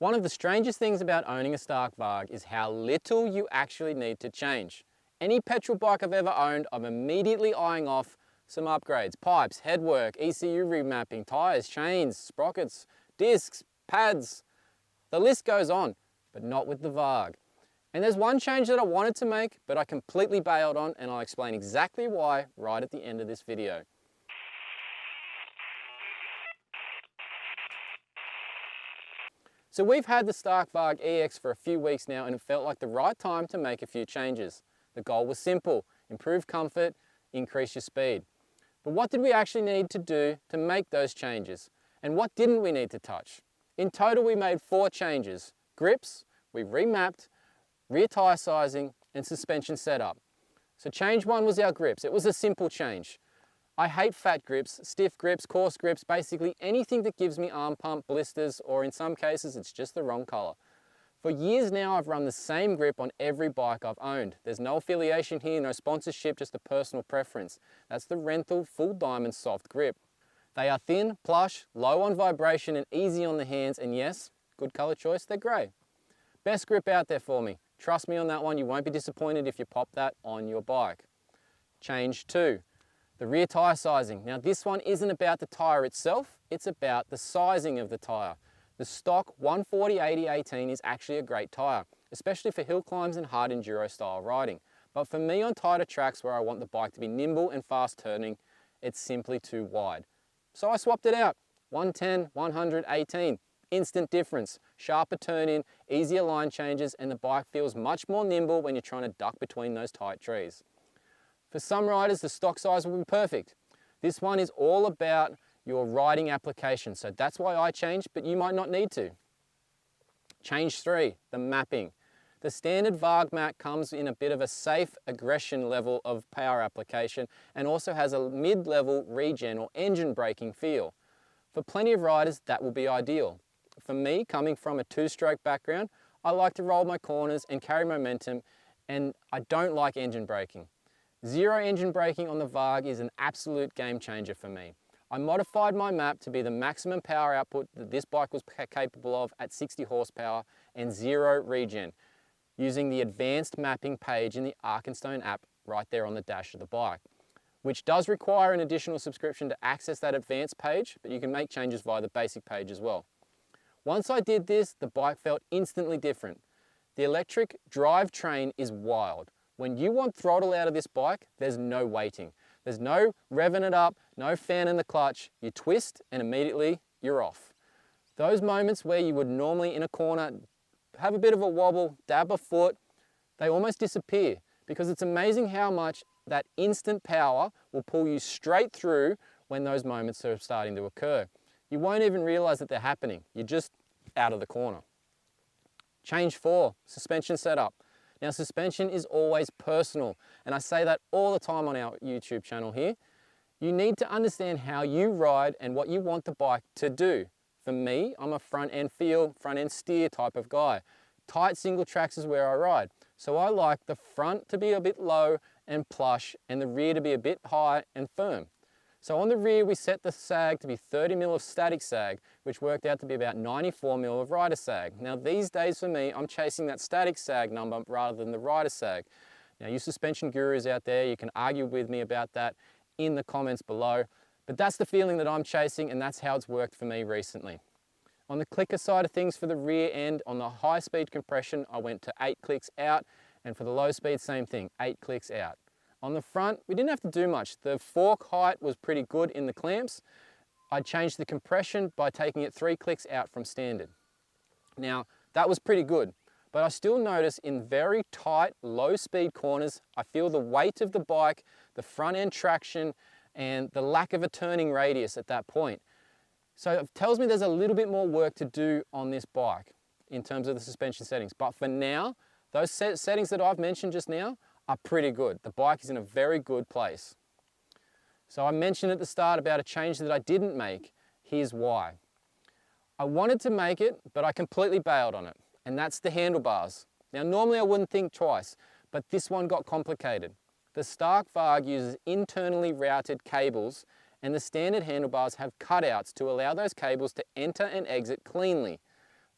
One of the strangest things about owning a Stark Varg is how little you actually need to change. Any petrol bike I've ever owned, I'm immediately eyeing off some upgrades. Pipes, headwork, ECU remapping, tyres, chains, sprockets, discs, pads. The list goes on, but not with the Varg. And there's one change that I wanted to make, but I completely bailed on, and I'll explain exactly why right at the end of this video. So we've had the Stark Varg EX for a few weeks now, and it felt like the right time to make a few changes. The goal was simple: improve comfort, increase your speed. But what did we actually need to do to make those changes? And what didn't we need to touch? In total, we made 4 changes: grips, we remapped, rear tyre sizing, and suspension setup. So change 1 was our grips. It was a simple change. I hate fat grips, stiff grips, coarse grips, basically anything that gives me arm pump, blisters, or in some cases it's just the wrong colour. For years now I've run the same grip on every bike I've owned. There's no affiliation here, no sponsorship, just a personal preference. That's the Renthal Full Diamond Soft Grip. They are thin, plush, low on vibration and easy on the hands, and yes, good colour choice, they're grey. Best grip out there for me. Trust me on that one, you won't be disappointed if you pop that on your bike. Change 2. The rear tyre sizing. Now this one isn't about the tyre itself, it's about the sizing of the tyre. The stock 140/80/18 is actually a great tyre, especially for hill climbs and hard enduro style riding. But for me on tighter tracks where I want the bike to be nimble and fast turning, it's simply too wide. So I swapped it out. 110/100/18. Instant difference. Sharper turn in, easier line changes, and the bike feels much more nimble when you're trying to duck between those tight trees. For some riders, the stock size will be perfect. This one is all about your riding application, so that's why I changed, but you might not need to. Change 3, the mapping. The standard Varg mat comes in a bit of a safe aggression level of power application and also has a mid-level regen or engine braking feel. For plenty of riders, that will be ideal. For me, coming from a 2-stroke background, I like to roll my corners and carry momentum, and I don't like engine braking. Zero engine braking on the Varg is an absolute game changer for me. I modified my map to be the maximum power output that this bike was capable of at 60 horsepower and 0 regen, using the advanced mapping page in the Arkenstone app right there on the dash of the bike, which does require an additional subscription to access that advanced page, but you can make changes via the basic page as well. Once I did this, the bike felt instantly different. The electric drivetrain is wild. When you want throttle out of this bike, there's no waiting. There's no revving it up, no fan in the clutch. You twist and immediately you're off. Those moments where you would normally in a corner have a bit of a wobble, dab a foot, they almost disappear because it's amazing how much that instant power will pull you straight through when those moments are starting to occur. You won't even realize that they're happening. You're just out of the corner. Change 4, suspension setup. Now suspension is always personal, and I say that all the time on our YouTube channel here. You need to understand how you ride and what you want the bike to do. For me, I'm a front end feel, front end steer type of guy. Tight single tracks is where I ride. So I like the front to be a bit low and plush and the rear to be a bit high and firm. So on the rear we set the sag to be 30 mil of static sag, which worked out to be about 94 mil of rider sag. Now these days for me, I'm chasing that static sag number rather than the rider sag. Now you suspension gurus out there, you can argue with me about that in the comments below, but that's the feeling that I'm chasing and that's how it's worked for me recently. On the clicker side of things for the rear end, on the high speed compression, I went to 8 clicks out, and for the low speed, same thing, 8 clicks out. On the front, we didn't have to do much. The fork height was pretty good in the clamps. I changed the compression by taking it 3 clicks out from standard. Now, that was pretty good, but I still notice in very tight, low speed corners, I feel the weight of the bike, the front end traction, and the lack of a turning radius at that point. So it tells me there's a little bit more work to do on this bike in terms of the suspension settings. But for now, those settings that I've mentioned just now are pretty good. The bike is in a very good place. So I mentioned at the start about a change that I didn't make. Here's why. I wanted to make it, but I completely bailed on it, and that's the handlebars. Now normally I wouldn't think twice, but this one got complicated. The Stark Varg uses internally routed cables, and the standard handlebars have cutouts to allow those cables to enter and exit cleanly.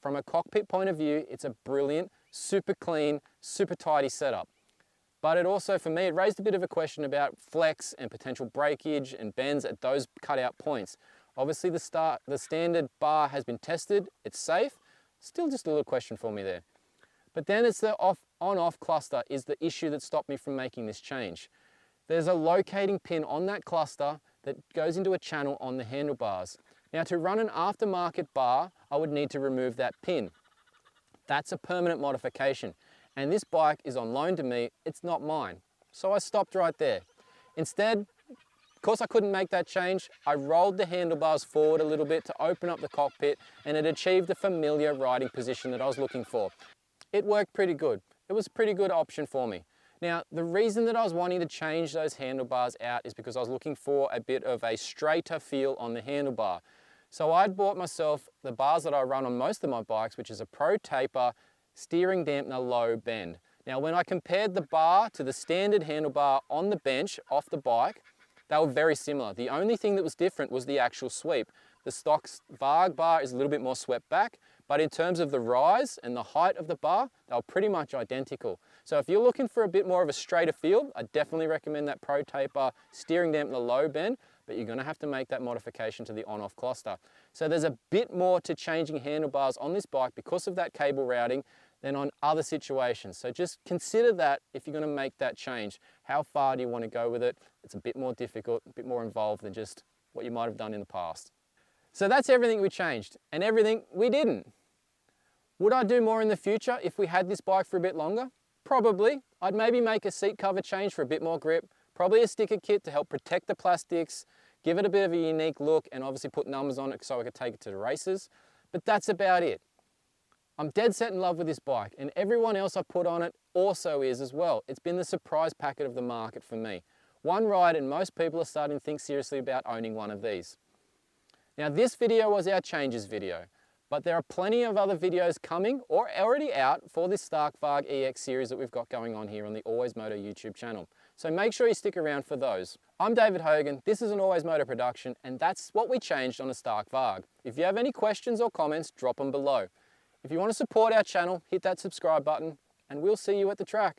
from a cockpit point of view, it's a brilliant, super clean, super tidy setup. But it also, for me, it raised a bit of a question about flex and potential breakage and bends at those cutout points. Obviously the standard bar has been tested, it's safe, still just a little question for me there. But then it's the on-off cluster is the issue that stopped me from making this change. There's a locating pin on that cluster that goes into a channel on the handlebars. Now to run an aftermarket bar, I would need to remove that pin. That's a permanent modification. And this bike is on loan to me, it's not mine. So I stopped right there. Instead, because I couldn't make that change, I rolled the handlebars forward a little bit to open up the cockpit, and it achieved the familiar riding position that I was looking for. It worked pretty good. It was a pretty good option for me. Now, the reason that I was wanting to change those handlebars out is because I was looking for a bit of a straighter feel on the handlebar. So I'd bought myself the bars that I run on most of my bikes, which is a Pro Taper steering dampener low bend. Now, when I compared the bar to the standard handlebar on the bench off the bike, they were very similar. The only thing that was different was the actual sweep. The stock Varg bar is a little bit more swept back, but in terms of the rise and the height of the bar, they were pretty much identical. So if you're looking for a bit more of a straighter feel, I definitely recommend that Pro Taper steering dampener low bend, but you're gonna have to make that modification to the on-off cluster. So there's a bit more to changing handlebars on this bike because of that cable routing than on other situations. So just consider that if you're gonna make that change. How far do you wanna go with it? It's a bit more difficult, a bit more involved than just what you might have done in the past. So that's everything we changed and everything we didn't. Would I do more in the future if we had this bike for a bit longer? Probably. I'd maybe make a seat cover change for a bit more grip, probably a sticker kit to help protect the plastics, give it a bit of a unique look, and obviously put numbers on it so I could take it to the races. But that's about it. I'm dead set in love with this bike, and everyone else I put on it also is as well. It's been the surprise packet of the market for me. One ride and most people are starting to think seriously about owning one of these. Now this video was our changes video, but there are plenty of other videos coming or already out for this Stark Varg EX series that we've got going on here on the Always Moto YouTube channel. So make sure you stick around for those. I'm David Hogan, this is an Always Moto production, and that's what we changed on the Stark Varg. If you have any questions or comments, drop them below. If you want to support our channel, hit that subscribe button, and we'll see you at the track.